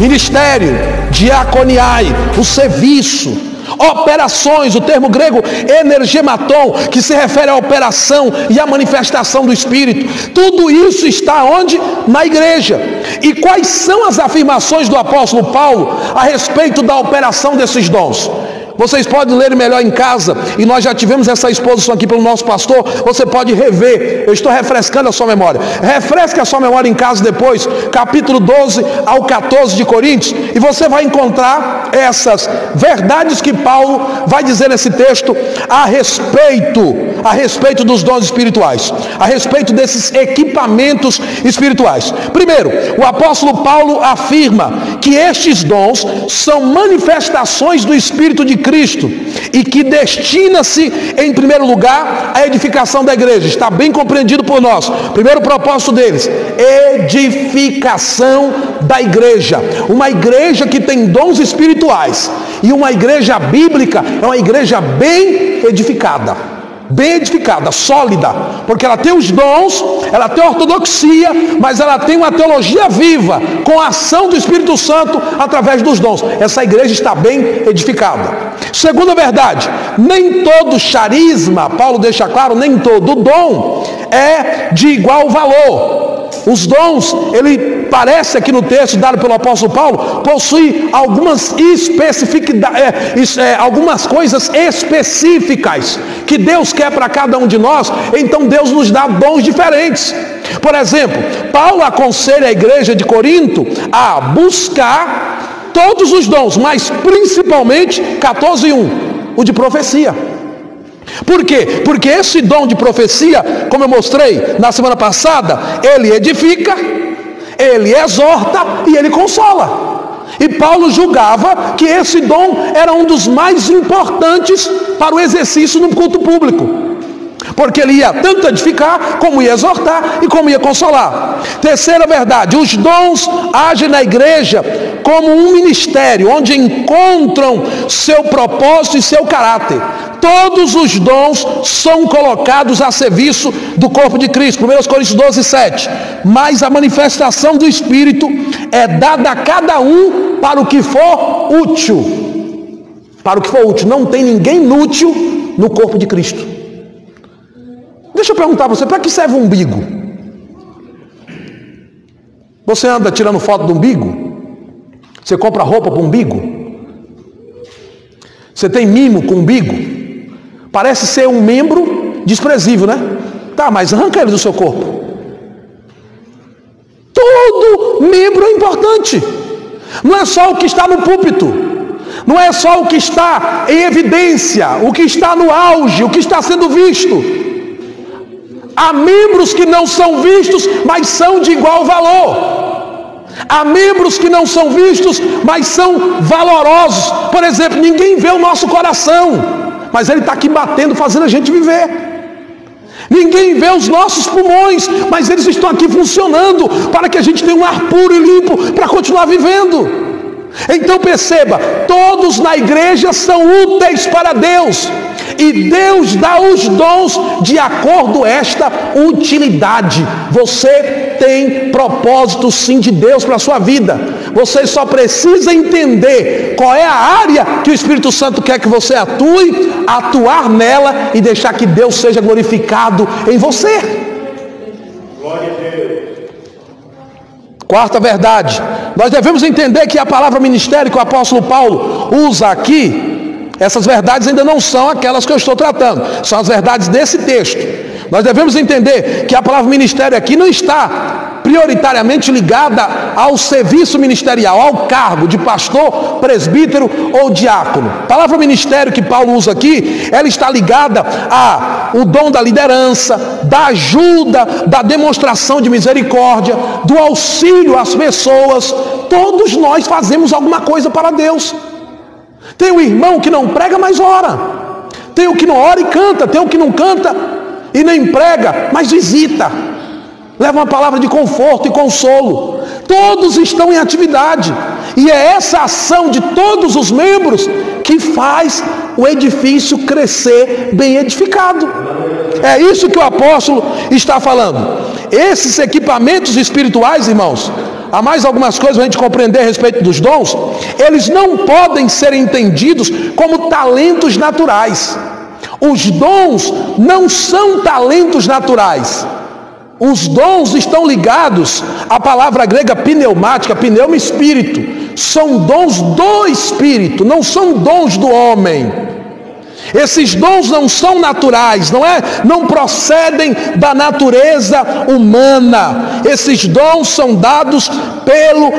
Ministério, diaconiai, o serviço. Operações, o termo grego energematon, que se refere à operação e à manifestação do Espírito. Tudo isso está onde? Na igreja. E quais são as afirmações do apóstolo Paulo a respeito da operação desses dons? Vocês podem ler melhor em casa, e nós já tivemos essa exposição aqui pelo nosso pastor. Você pode rever, eu estou refrescando a sua memória. Refresque a sua memória em casa depois, capítulo 12 ao 14 de Coríntios, e você vai encontrar essas verdades que Paulo vai dizer nesse texto a respeito dos dons espirituais, a respeito desses equipamentos espirituais. Primeiro, o apóstolo Paulo afirma que estes dons são manifestações do Espírito de Cristo e que destina-se em primeiro lugar à edificação da igreja. Está bem compreendido por nós. Primeiro propósito deles: edificação da igreja. Uma igreja que tem dons espirituais e uma igreja bíblica é uma igreja bem edificada, sólida, porque ela tem os dons, ela tem a ortodoxia, mas ela tem uma teologia viva, com a ação do Espírito Santo através dos dons. Essa igreja está bem edificada. Segunda verdade: nem todo charisma, Paulo deixa claro, nem todo dom é de igual valor. Os dons, ele parece aqui no texto dado pelo apóstolo Paulo, possui algumas algumas coisas específicas que Deus quer para cada um de nós. Então Deus nos dá dons diferentes. Por exemplo, Paulo aconselha a igreja de Corinto a buscar todos os dons, mas principalmente 14:1, o de profecia. Por quê? Porque esse dom de profecia, como eu mostrei na semana passada, ele edifica, ele exorta e ele consola. E Paulo julgava que esse dom era um dos mais importantes para o exercício no culto público, porque ele ia tanto edificar, como ia exortar e como ia consolar. Terceira verdade: os dons agem na igreja como um ministério, onde encontram seu propósito e seu caráter. Todos os dons são colocados a serviço do corpo de Cristo. 1 Coríntios 12:7. Mas a manifestação do Espírito é dada a cada um para o que for útil. Para o que for útil. Não tem ninguém inútil no corpo de Cristo. Deixa eu perguntar a você: para que serve o umbigo? Você anda tirando foto do umbigo? Você compra roupa para o umbigo? Você tem mimo com o umbigo? Parece ser um membro desprezível, né? Tá, mas arranca ele do seu corpo. Todo membro é importante. Não é só o que está no púlpito, não é só o que está em evidência, o que está no auge, o que está sendo visto. Há membros que não são vistos, mas são de igual valor. Há membros que não são vistos, mas são valorosos. Por exemplo, ninguém vê o nosso coração, mas ele está aqui batendo, fazendo a gente viver. Ninguém vê os nossos pulmões, mas eles estão aqui funcionando para que a gente tenha um ar puro e limpo para continuar vivendo. Então perceba, todos na igreja são úteis para Deus, e Deus dá os dons de acordo com esta utilidade. Você tem propósito sim de Deus para a sua vida. Você só precisa entender qual é a área que o Espírito Santo quer que você atue, atuar nela e deixar que Deus seja glorificado em você. Glória a Deus. Quarta verdade: nós devemos entender que a palavra ministério que o apóstolo Paulo usa aqui, essas verdades ainda não são aquelas que eu estou tratando, são as verdades desse texto. Nós devemos entender que a palavra ministério aqui não está prioritariamente ligada ao serviço ministerial, ao cargo de pastor, presbítero ou diácono. A palavra ministério que Paulo usa aqui, ela está ligada ao dom da liderança, da ajuda, da demonstração de misericórdia, do auxílio às pessoas. Todos nós fazemos alguma coisa para Deus. Tem o irmão que não prega, mas ora. Tem o que não ora e canta. Tem o que não canta e nem prega, mas visita. Leva uma palavra de conforto e consolo. Todos estão em atividade. E é essa ação de todos os membros que faz o edifício crescer bem edificado. É isso que o apóstolo está falando. Esses equipamentos espirituais, irmãos, há mais algumas coisas para a gente compreender a respeito dos dons. Eles não podem ser entendidos como talentos naturais. Os dons não são talentos naturais. Os dons estão ligados à palavra grega pneumática, pneuma, espírito. São dons do espírito, não são dons do homem. Esses dons não são naturais, não procedem da natureza humana. Esses dons são dados pelo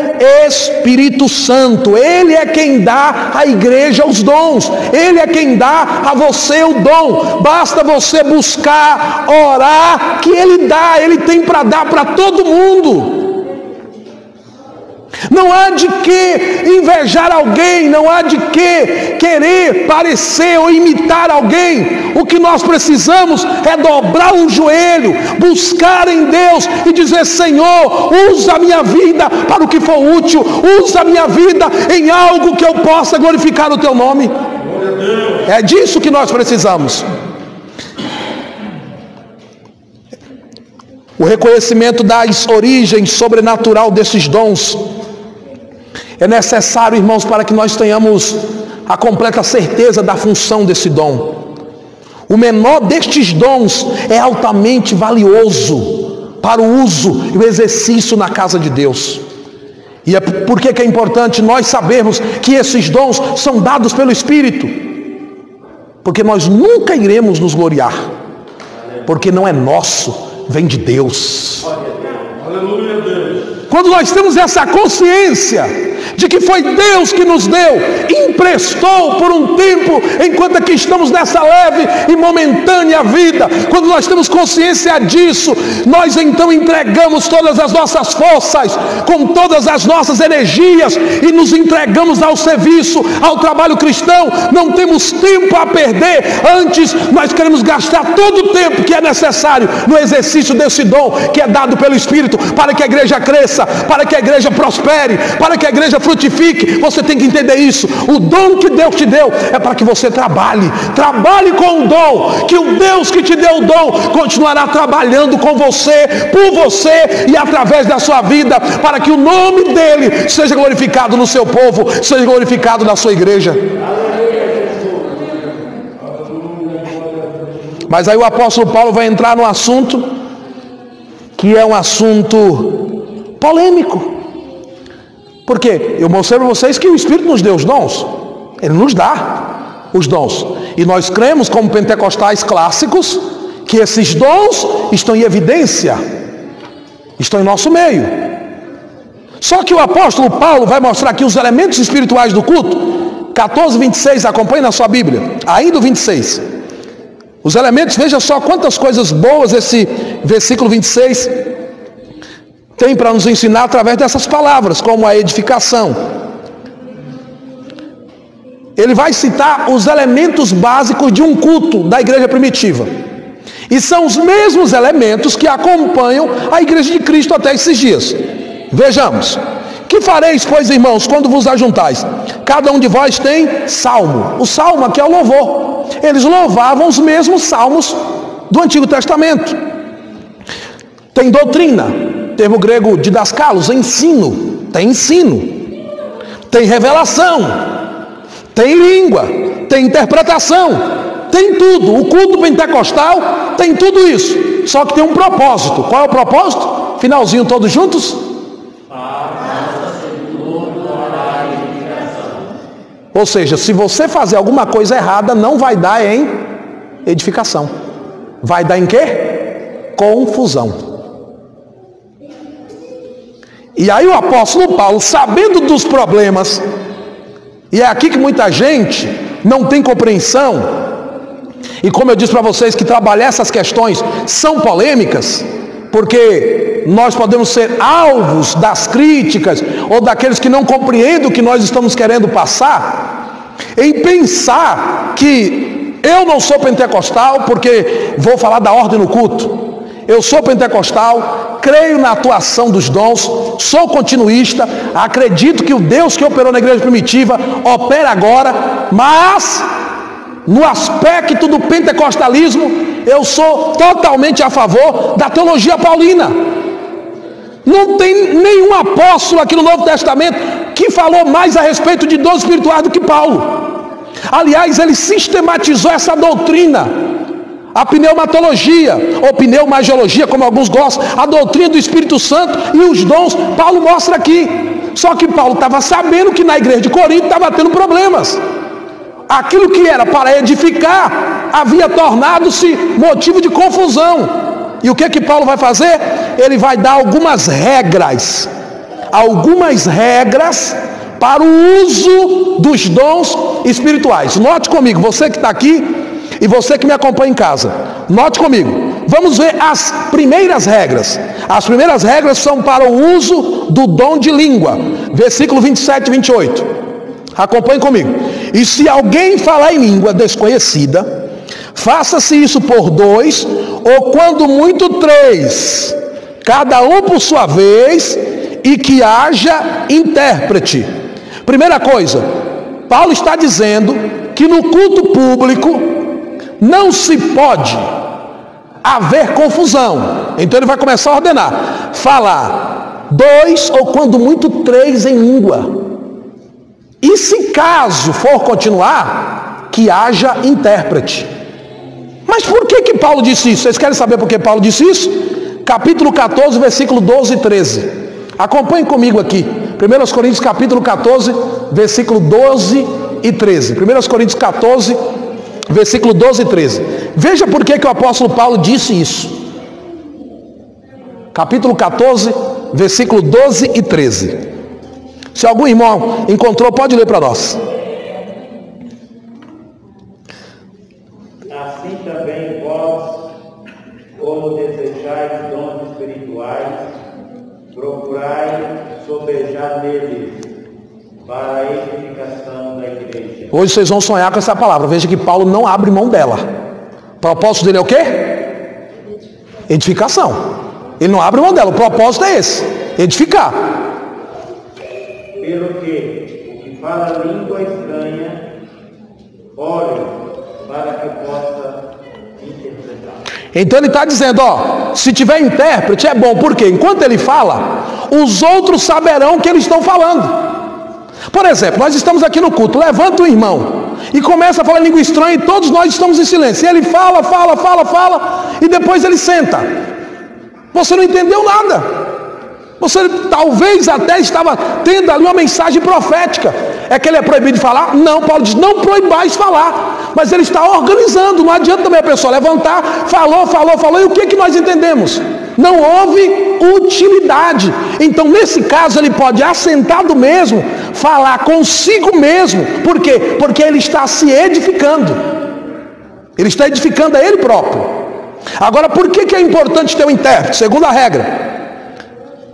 Espírito Santo. Ele é quem dá à igreja os dons. Ele é quem dá a você o dom. Basta você buscar, orar, que Ele dá. Ele tem para dar para todo mundo. Não há de que invejar alguém, não há de que querer parecer ou imitar alguém. O que nós precisamos é dobrar o joelho, buscar em Deus e dizer: Senhor, usa a minha vida para o que for útil, usa a minha vida em algo que eu possa glorificar o Teu nome. É disso que nós precisamos. O reconhecimento das origens sobrenatural desses dons é necessário, irmãos, para que nós tenhamos a completa certeza da função desse dom. O menor destes dons é altamente valioso para o uso e o exercício na casa de Deus. E é por que é importante nós sabermos que esses dons são dados pelo Espírito? Porque nós nunca iremos nos gloriar, porque não é nosso, vem de Deus. Aleluia, Deus. Quando nós temos essa consciência de que foi Deus que nos deu, emprestou por um tempo, enquanto aqui estamos nessa leve e momentânea vida, quando nós temos consciência disso, nós então entregamos todas as nossas forças, com todas as nossas energias, e nos entregamos ao serviço, ao trabalho cristão. Não temos tempo a perder. Antes nós queremos gastar todo o tempo que é necessário no exercício desse dom que é dado pelo Espírito, para que a igreja cresça, para que a igreja prospere, para que a igreja frutifique. Você tem que entender isso. O dom que Deus te deu é para que você trabalhe com o dom, que o Deus que te deu o dom continuará trabalhando com você, por você e através da sua vida, para que o nome dele seja glorificado no seu povo, seja glorificado na sua igreja. Mas aí o apóstolo Paulo vai entrar no assunto que é um assunto polêmico. Por quê? Eu mostrei para vocês que o Espírito nos deu os dons. Ele nos dá os dons. E nós cremos, como pentecostais clássicos, que esses dons estão em evidência, estão em nosso meio. Só que o apóstolo Paulo vai mostrar aqui os elementos espirituais do culto. 14, 26, acompanhe na sua Bíblia. Ainda o 26. Os elementos, veja só quantas coisas boas esse versículo 26 tem para nos ensinar através dessas palavras, como a edificação. Ele vai citar os elementos básicos de um culto da igreja primitiva. E são os mesmos elementos que acompanham a igreja de Cristo até esses dias. Vejamos. Que fareis, pois, irmãos, quando vos ajuntais? Cada um de vós tem salmo. O salmo aqui é o louvor. Eles louvavam os mesmos salmos do Antigo Testamento. Tem doutrina, termo grego didaskalos, ensino. Tem ensino. Tem revelação. Tem língua. Tem interpretação. Tem tudo. O culto pentecostal tem tudo isso. Só que tem um propósito. Qual é o propósito? Finalzinho, todos juntos? Ou seja, se você fazer alguma coisa errada, não vai dar em edificação. Vai dar em quê? Confusão. E aí o apóstolo Paulo, sabendo dos problemas, e é aqui que muita gente não tem compreensão, e como eu disse para vocês que trabalhar essas questões são polêmicas, porque nós podemos ser alvos das críticas ou daqueles que não compreendem o que nós estamos querendo passar, em pensar que eu não sou pentecostal porque vou falar da ordem no culto. Eu sou pentecostal, creio na atuação dos dons, sou continuista, acredito que o Deus que operou na igreja primitiva opera agora, mas no aspecto do pentecostalismo eu sou totalmente a favor da teologia paulina. Não tem nenhum apóstolo aqui no Novo Testamento que falou mais a respeito de dons espirituais do que Paulo. Aliás, ele sistematizou essa doutrina, a pneumatologia, ou pneumagiologia, como alguns gostam, a doutrina do Espírito Santo e os dons, Paulo mostra aqui. Só que Paulo estava sabendo que na igreja de Corinto estava tendo problemas. Aquilo que era para edificar havia tornado-se motivo de confusão. E o que Paulo vai fazer? Ele vai dar algumas regras para o uso dos dons espirituais. Note comigo, você que está aqui e você que me acompanha em casa, note comigo. Vamos ver as primeiras regras. As primeiras regras são para o uso do dom de língua. Versículo 27 e 28. Acompanhe comigo. E se alguém falar em língua desconhecida, faça-se isso por 2, ou quando muito 3, cada um por sua vez, e que haja intérprete. Primeira coisa, Paulo está dizendo que no culto público não se pode haver confusão. Então ele vai começar a ordenar: falar 2 ou quando muito 3 em língua. E se caso for continuar, que haja intérprete. Mas por que Paulo disse isso? Vocês querem saber por que Paulo disse isso? Capítulo 14, versículo 12 e 13. Acompanhem comigo aqui. 1 Coríntios capítulo 14, versículo 12 e 13. 1 Coríntios 14, versículo 12 e 13. Veja por que o apóstolo Paulo disse isso. Capítulo 14, versículo 12 e 13. Se algum irmão encontrou, pode ler para nós. Assim também vós, como desejais dons espirituais, procurai sobejar neles, para a edificação da igreja. Hoje vocês vão sonhar com essa palavra. Veja que Paulo não abre mão dela. O propósito dele é o quê? Edificação. Ele não abre mão dela. O propósito é esse: edificar. Pelo que o que fala língua estranha, ore para que possa interpretar. Então ele está dizendo, se tiver intérprete é bom, porque enquanto ele fala, os outros saberão o que eles estão falando. Por exemplo, nós estamos aqui no culto, levanta o irmão e começa a falar língua estranha e todos nós estamos em silêncio. E ele fala, e depois ele senta. Você não entendeu nada. Você talvez até estava tendo ali uma mensagem profética. É que ele é proibido de falar? Não, Paulo diz, não proibais falar. Mas ele está organizando. Não adianta também a pessoa levantar, falou. E o que nós entendemos? Não houve utilidade. Então nesse caso ele pode, assentado mesmo, falar consigo mesmo. Por quê? Porque ele está se edificando. Ele está edificando a ele próprio. Agora, por que é importante ter um intérprete? Segunda regra.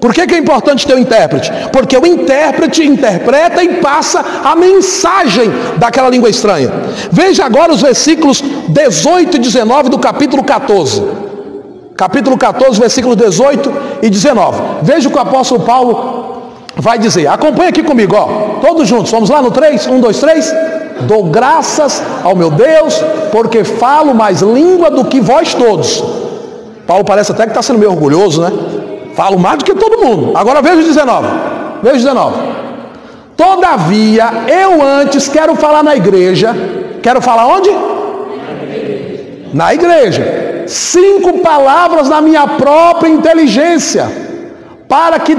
Por que é importante ter um intérprete? Porque o intérprete interpreta e passa a mensagem daquela língua estranha. Veja agora os versículos 18 e 19 do capítulo 14. Capítulo 14, versículos 18 e 19. Veja o que o apóstolo Paulo vai dizer. Acompanhe aqui comigo, todos juntos. Vamos lá no 3? 1, 2, 3. Dou graças ao meu Deus, porque falo mais língua do que vós todos. Paulo parece até que está sendo meio orgulhoso, né? Falo mais do que todo mundo. Agora veja o 19. Veja o 19. Todavia, eu antes quero falar na igreja. Quero falar onde? Na igreja. 5 palavras na minha própria inteligência, para que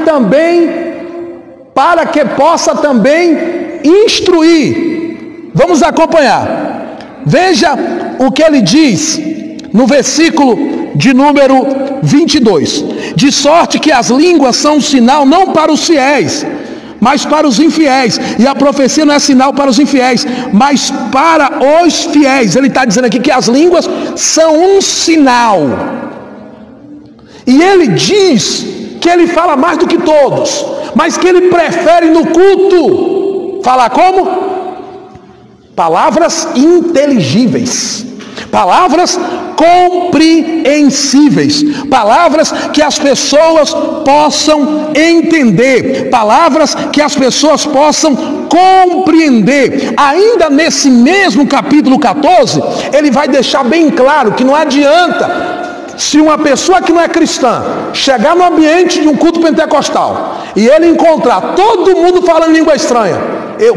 possa também instruir. Vamos acompanhar. Veja o que ele diz no versículo de número 22. De sorte que as línguas são um sinal não para os fiéis, mas para os infiéis. E a profecia não é sinal para os infiéis, mas para os fiéis. Ele está dizendo aqui que as línguas são um sinal. E ele diz que ele fala mais do que todos, mas que ele prefere no culto falar como? Palavras inteligíveis, palavras compreensíveis, palavras que as pessoas possam entender, palavras que as pessoas possam compreender. Ainda nesse mesmo capítulo 14, ele vai deixar bem claro que não adianta Se uma pessoa que não é cristã chegar no ambiente de um culto pentecostal e ele encontrar todo mundo falando língua estranha,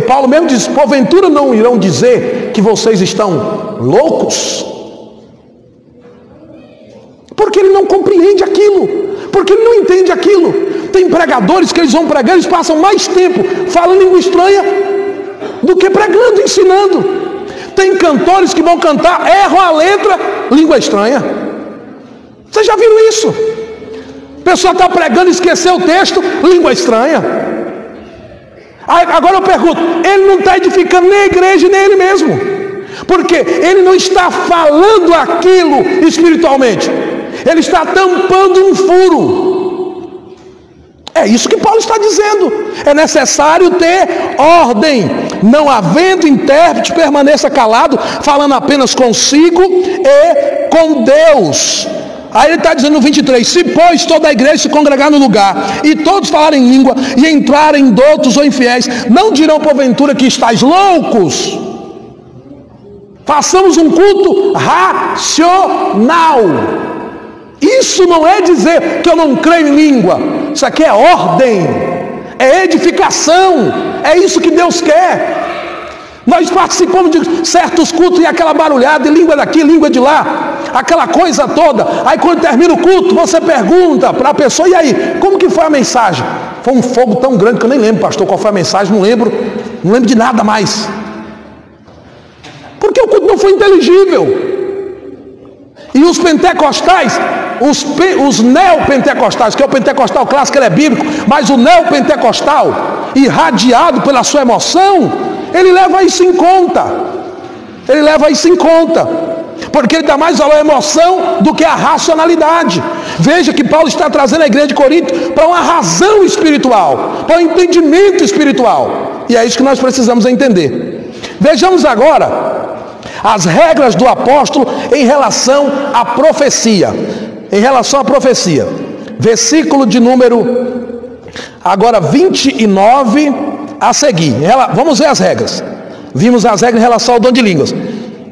Paulo mesmo diz: porventura não irão dizer que vocês estão loucos? Porque ele não compreende aquilo, porque ele não entende aquilo. Tem pregadores que eles vão pregar, eles passam mais tempo falando língua estranha do que pregando, ensinando. Tem cantores que vão cantar, erram a letra, língua estranha. Vocês já viram isso? A pessoa está pregando, esqueceu o texto, língua estranha. Agora eu pergunto, ele não está edificando nem a igreja, nem ele mesmo, porque ele não está falando aquilo espiritualmente, ele está tampando um furo. É isso que Paulo está dizendo. É necessário ter ordem. Não havendo intérprete, permaneça calado, falando apenas consigo e com Deus. Aí ele está dizendo no 23: se pois toda a igreja se congregar no lugar, e todos falarem língua, e entrarem doutos ou infiéis, não dirão porventura que estáis loucos? Façamos um culto racional. Isso não é dizer que eu não creio em língua. Isso aqui é ordem, é edificação. É isso que Deus quer. Nós participamos de certos cultos e aquela barulhada, e língua daqui, língua de lá, aquela coisa toda. Aí quando termina o culto, você pergunta para a pessoa: e aí, como que foi a mensagem? Foi um fogo tão grande que eu nem lembro, pastor, qual foi a mensagem. Não lembro de nada mais, porque o culto não foi inteligível. E os pentecostais, os neopentecostais, que é o pentecostal clássico, ele é bíblico, mas o neopentecostal, irradiado pela sua emoção, ele leva isso em conta. Ele leva isso em conta, porque ele dá mais valor à emoção do que à racionalidade. Veja que Paulo está trazendo a igreja de Corinto para uma razão espiritual, para um entendimento espiritual. E é isso que nós precisamos entender. Vejamos agora as regras do apóstolo em relação à profecia. Em relação à profecia, versículo de número agora 29 a seguir. Vamos ver as regras. Vimos as regras em relação ao dom de línguas.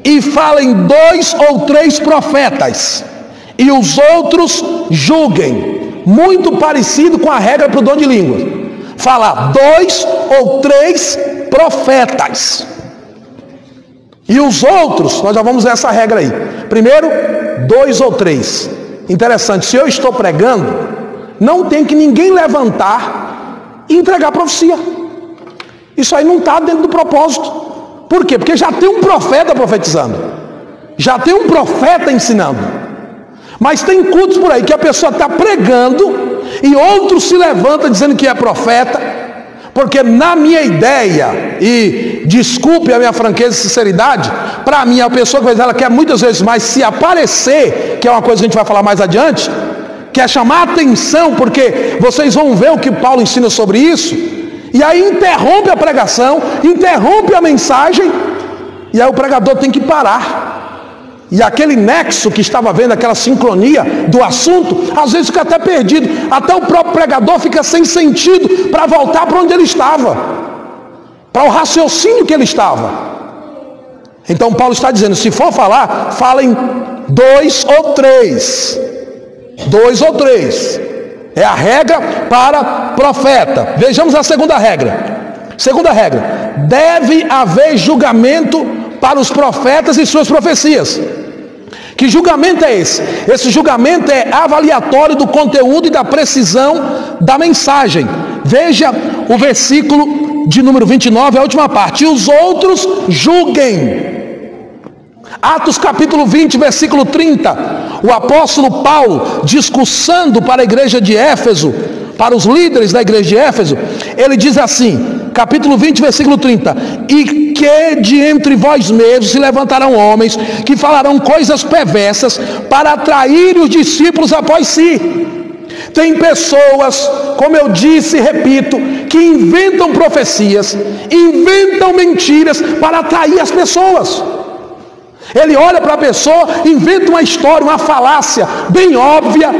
E falem 2 ou 3 profetas, e os outros julguem. Muito parecido com a regra para o dom de línguas. Fala 2 ou 3 profetas. E os outros, nós já vamos ver essa regra aí. Primeiro, 2 ou 3. Interessante, se eu estou pregando, não tem que ninguém levantar e entregar a profecia. Isso aí não está dentro do propósito. Por quê? Porque já tem um profeta profetizando, já tem um profeta ensinando. Mas tem cultos por aí que a pessoa está pregando e outro se levanta dizendo que é profeta. Porque na minha ideia, e desculpe a minha franqueza e sinceridade, para mim a pessoa que vai dizer, ela quer muitas vezes mais se aparecer, que é uma coisa que a gente vai falar mais adiante, quer chamar atenção, porque vocês vão ver o que Paulo ensina sobre isso, e aí interrompe a pregação, interrompe a mensagem, e aí o pregador tem que parar. E aquele nexo que estava vendo, aquela sincronia do assunto, às vezes fica até perdido. Até o próprio pregador fica sem sentido para voltar para onde ele estava, para o raciocínio que ele estava. Então Paulo está dizendo, se for falar, falem 2 ou 3. 2 ou 3. É a regra para profeta. Vejamos a segunda regra. Segunda regra: deve haver julgamento para os profetas e suas profecias. Que julgamento é esse? Esse julgamento é avaliatório do conteúdo e da precisão da mensagem. Veja o versículo de número 29, a última parte. E os outros julguem. Atos capítulo 20, versículo 30. O apóstolo Paulo, discursando para a igreja de Éfeso, para os líderes da igreja de Éfeso, ele diz assim, capítulo 20, versículo 30: e que de entre vós mesmos se levantarão homens que falarão coisas perversas para atrair os discípulos após si. Tem pessoas, como eu disse e repito, que inventam profecias, inventam mentiras para atrair as pessoas. Ele olha para a pessoa, inventa uma história, uma falácia bem óbvia.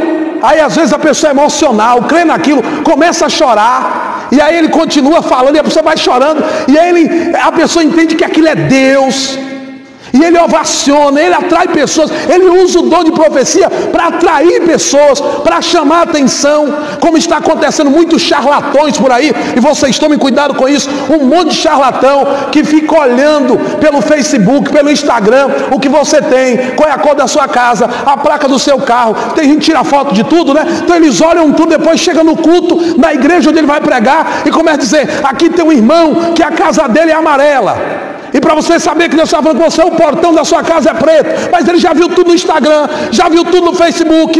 Aí às vezes a pessoa é emocional, crê naquilo, começa a chorar, e aí ele continua falando e a pessoa vai chorando, e aí a pessoa entende que aquilo é Deus, E ele ovaciona, ele atrai pessoas, ele usa o dom de profecia para atrair pessoas, para chamar atenção, como está acontecendo muitos charlatões por aí, e vocês tomem cuidado com isso, um monte de charlatão que fica olhando pelo Facebook, pelo Instagram, o que você tem, qual é a cor da sua casa, a placa do seu carro, tem gente que tira foto de tudo, né? Então eles olham tudo, depois chega no culto, na igreja onde ele vai pregar, e começa a dizer, aqui tem um irmão que a casa dele é amarela. E para você saber que Deus está falando com você, o portão da sua casa é preto. Mas ele já viu tudo no Instagram, já viu tudo no Facebook.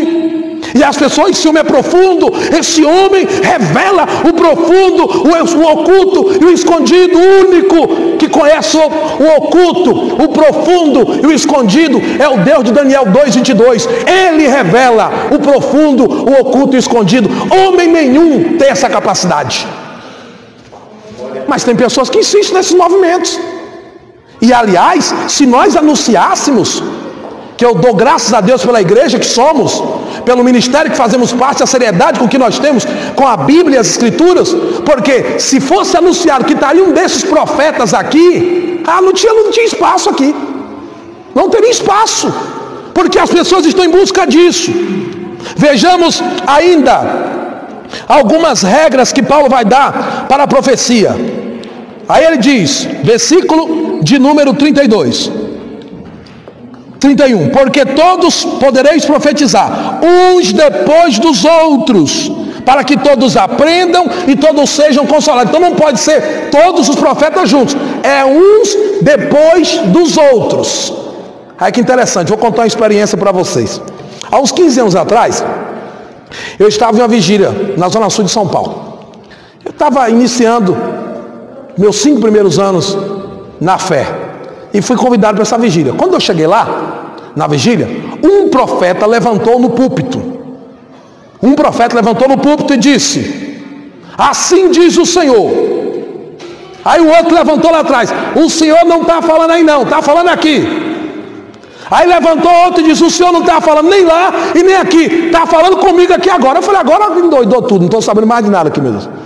E as pessoas, esse homem é profundo. Esse homem revela o profundo, o oculto e o escondido. O único que conhece o oculto, o profundo e o escondido é o Deus de Daniel 2:22. Ele revela o profundo, o oculto e o escondido. Homem nenhum tem essa capacidade. Mas tem pessoas que insistem nesses movimentos. E aliás, se nós anunciássemos, que eu dou graças a Deus pela igreja que somos, pelo ministério que fazemos parte, a seriedade com que nós temos com a Bíblia e as Escrituras, porque se fosse anunciado que estaria um desses profetas aqui, não tinha espaço aqui, não teria espaço, porque as pessoas estão em busca disso. Vejamos ainda algumas regras que Paulo vai dar para a profecia. Aí ele diz, versículo de número 32, 31, porque todos podereis profetizar, uns depois dos outros, para que todos aprendam e todos sejam consolados. Então não pode ser todos os profetas juntos, é uns depois dos outros. Aí que interessante, vou contar uma experiência para vocês. Há uns 15 anos atrás, eu estava em uma vigília na zona sul de São Paulo. Eu estava iniciando meus 5 primeiros anos na fé, e fui convidado para essa vigília. Quando eu cheguei lá, na vigília, um profeta levantou no púlpito. Um profeta levantou no púlpito e disse, assim diz o Senhor. Aí o outro levantou lá atrás, o Senhor não está falando aí não, está falando aqui. Aí levantou outro e disse, o Senhor não está falando nem lá e nem aqui, está falando comigo aqui agora. Eu falei, agora endoidou tudo, não estou sabendo mais de nada aqui mesmo.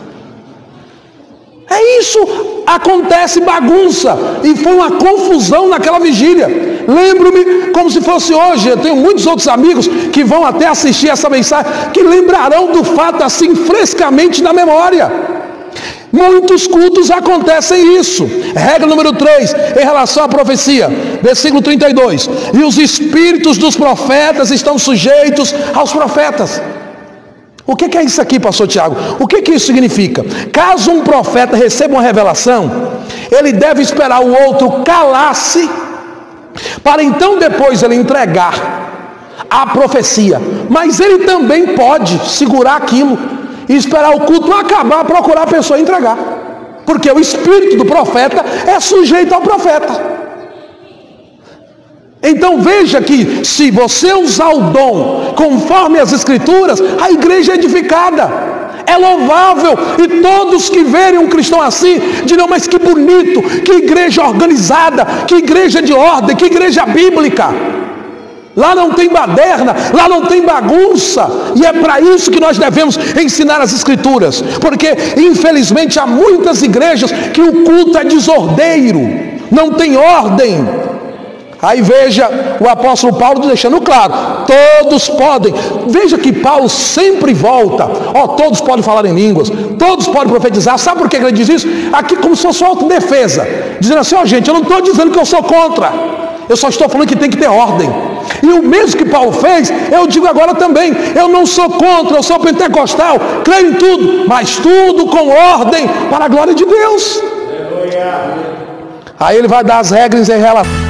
É isso, acontece bagunça, e foi uma confusão naquela vigília. Lembro-me como se fosse hoje. Eu tenho muitos outros amigos que vão até assistir essa mensagem, que lembrarão do fato assim frescamente na memória. Muitos cultos acontecem isso. Regra número 3, em relação à profecia, versículo 32, e os espíritos dos profetas estão sujeitos aos profetas. O que é isso aqui, pastor Tiago? O que isso significa? Caso um profeta receba uma revelação, ele deve esperar o outro calar-se, para então depois ele entregar a profecia. Mas ele também pode segurar aquilo e esperar o culto acabar, procurar a pessoa e entregar, porque o espírito do profeta é sujeito ao profeta. Então veja que se você usar o dom conforme as Escrituras, a igreja é edificada, é louvável, e todos que verem um cristão assim dirão, mas que bonito, que igreja organizada, que igreja de ordem, que igreja bíblica. Lá não tem baderna, lá não tem bagunça, e é para isso que nós devemos ensinar as Escrituras, porque infelizmente há muitas igrejas que o culto é desordeiro, não tem ordem. Aí veja o apóstolo Paulo deixando claro, todos podem. Veja que Paulo sempre volta, todos podem falar em línguas, todos podem profetizar. Sabe por que ele diz isso? Aqui como se fosse autodefesa, dizendo assim, gente, eu não estou dizendo que eu sou contra, eu só estou falando que tem que ter ordem. E o mesmo que Paulo fez, eu digo agora também, eu não sou contra, eu sou pentecostal, creio em tudo, mas tudo com ordem para a glória de Deus. Aí ele vai dar as regras em relação